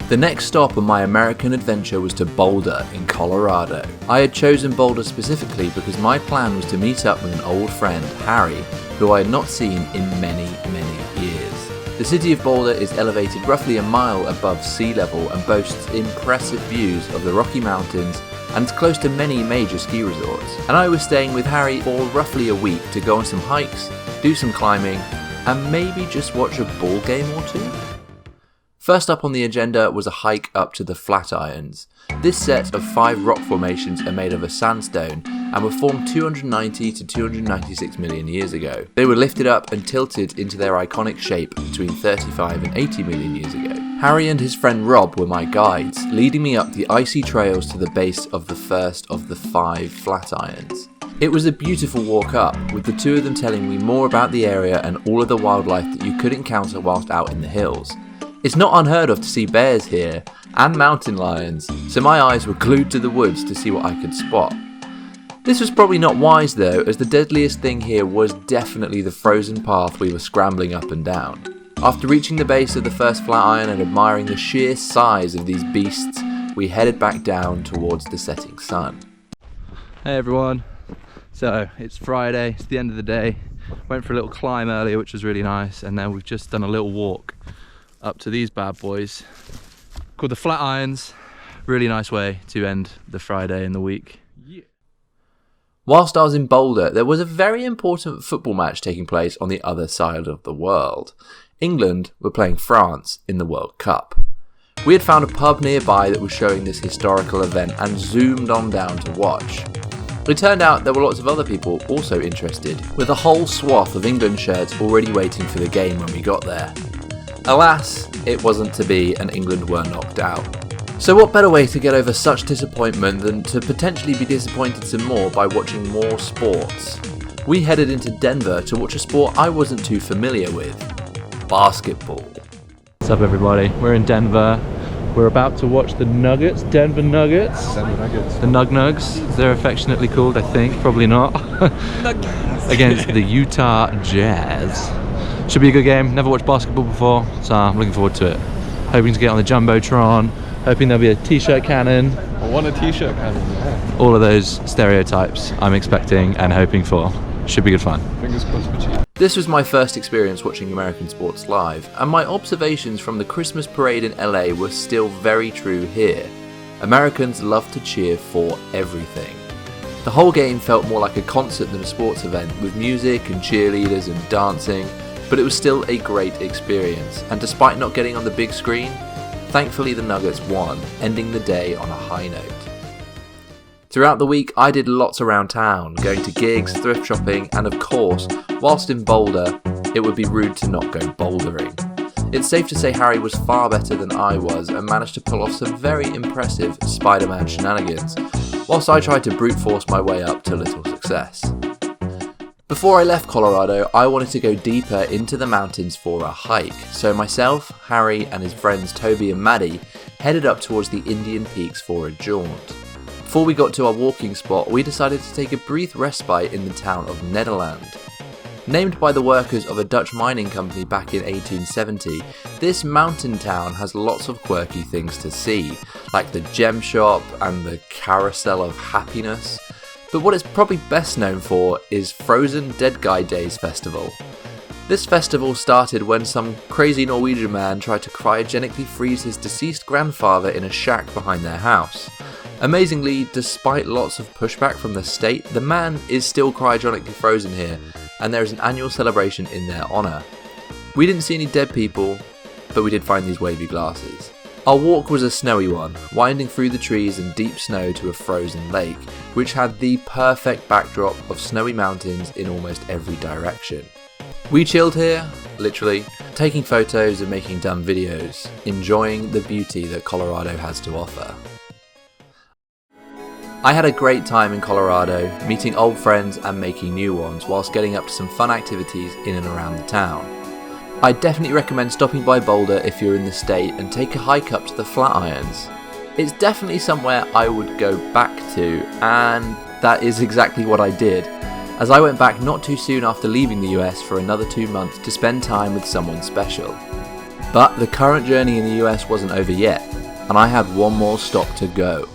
The next stop on my American adventure was to Boulder in Colorado. I had chosen Boulder specifically because my plan was to meet up with an old friend, Harry, who I had not seen in many years. The city of Boulder is elevated roughly a mile above sea level and boasts impressive views of the Rocky Mountains, and it's close to many major ski resorts. And I was staying with Harry for roughly a week to go on some hikes, do some climbing, and maybe just watch a ball game or two. First up on the agenda was a hike up to the Flatirons. This set of 5 rock formations are made of a sandstone and were formed 290 to 296 million years ago. They were lifted up and tilted into their iconic shape between 35 and 80 million years ago. Harry and his friend Rob were my guides, leading me up the icy trails to the base of the first of the 5 Flatirons. It was a beautiful walk up, with the 2 of them telling me more about the area and all of the wildlife that you could encounter whilst out in the hills. It's not unheard of to see bears here, and mountain lions, so my eyes were glued to the woods to see what I could spot. This was probably not wise though, as the deadliest thing here was definitely the frozen path we were scrambling up and down. After reaching the base of the first Flatiron and admiring the sheer size of these beasts, we headed back down towards the setting sun. Hey everyone, so it's Friday, it's the end of the day. Went for a little climb earlier, which was really nice, and then we've just done a little walk up to these bad boys called the Flatirons. Really nice way to end the Friday in the week. Yeah. Whilst I was in Boulder, there was a very important football match taking place on the other side of the world. England were playing France in the World Cup. We had found a pub nearby that was showing this historical event and zoomed on down to watch. It turned out there were lots of other people also interested, with a whole swath of England shirts already waiting for the game when we got there. Alas, it wasn't to be and England were knocked out. So what better way to get over such disappointment than to potentially be disappointed some more by watching more sports? We headed into Denver to watch a sport I wasn't too familiar with: basketball. What's up everybody? We're in Denver. We're about to watch the Nuggets, Denver Nuggets. Denver Nuggets. The Nug Nugs, as they're affectionately called, I think. Probably not. Against the Utah Jazz. Should be a good game. Never watched basketball before, so I'm looking forward to it. Hoping to get on the Jumbotron. Hoping there'll be a t-shirt cannon. I want a t-shirt cannon, yeah. All of those stereotypes I'm expecting and hoping for. Should be good fun. Fingers crossed for you. This was my first experience watching American sports live, and my observations from the Christmas parade in LA were still very true here. Americans love to cheer for everything. The whole game felt more like a concert than a sports event, with music and cheerleaders and dancing, but it was still a great experience, and despite not getting on the big screen, thankfully the Nuggets won, ending the day on a high note. Throughout the week I did lots around town, going to gigs, thrift shopping, and of course, whilst in Boulder, it would be rude to not go bouldering. It's safe to say Harry was far better than I was and managed to pull off some very impressive Spider-Man shenanigans, whilst I tried to brute force my way up to little success. Before I left Colorado, I wanted to go deeper into the mountains for a hike, so myself, Harry and his friends Toby and Maddie headed up towards the Indian Peaks for a jaunt. Before we got to our walking spot, we decided to take a brief respite in the town of Nederland. Named by the workers of a Dutch mining company back in 1870, this mountain town has lots of quirky things to see, like the gem shop and the Carousel of Happiness. But what it's probably best known for is Frozen Dead Guy Days Festival. This festival started when some crazy Norwegian man tried to cryogenically freeze his deceased grandfather in a shack behind their house. Amazingly, despite lots of pushback from the state, the man is still cryogenically frozen here, and there is an annual celebration in their honour. We didn't see any dead people, but we did find these wavy glasses. Our walk was a snowy one, winding through the trees and deep snow to a frozen lake, which had the perfect backdrop of snowy mountains in almost every direction. We chilled here, literally, taking photos and making dumb videos, enjoying the beauty that Colorado has to offer. I had a great time in Colorado, meeting old friends and making new ones, whilst getting up to some fun activities in and around the town. I definitely recommend stopping by Boulder if you're in the state and take a hike up to the Flatirons. It's definitely somewhere I would go back to, and that is exactly what I did, as I went back not too soon after leaving the US for another 2 months to spend time with someone special. But the current journey in the US wasn't over yet, and I had one more stop to go.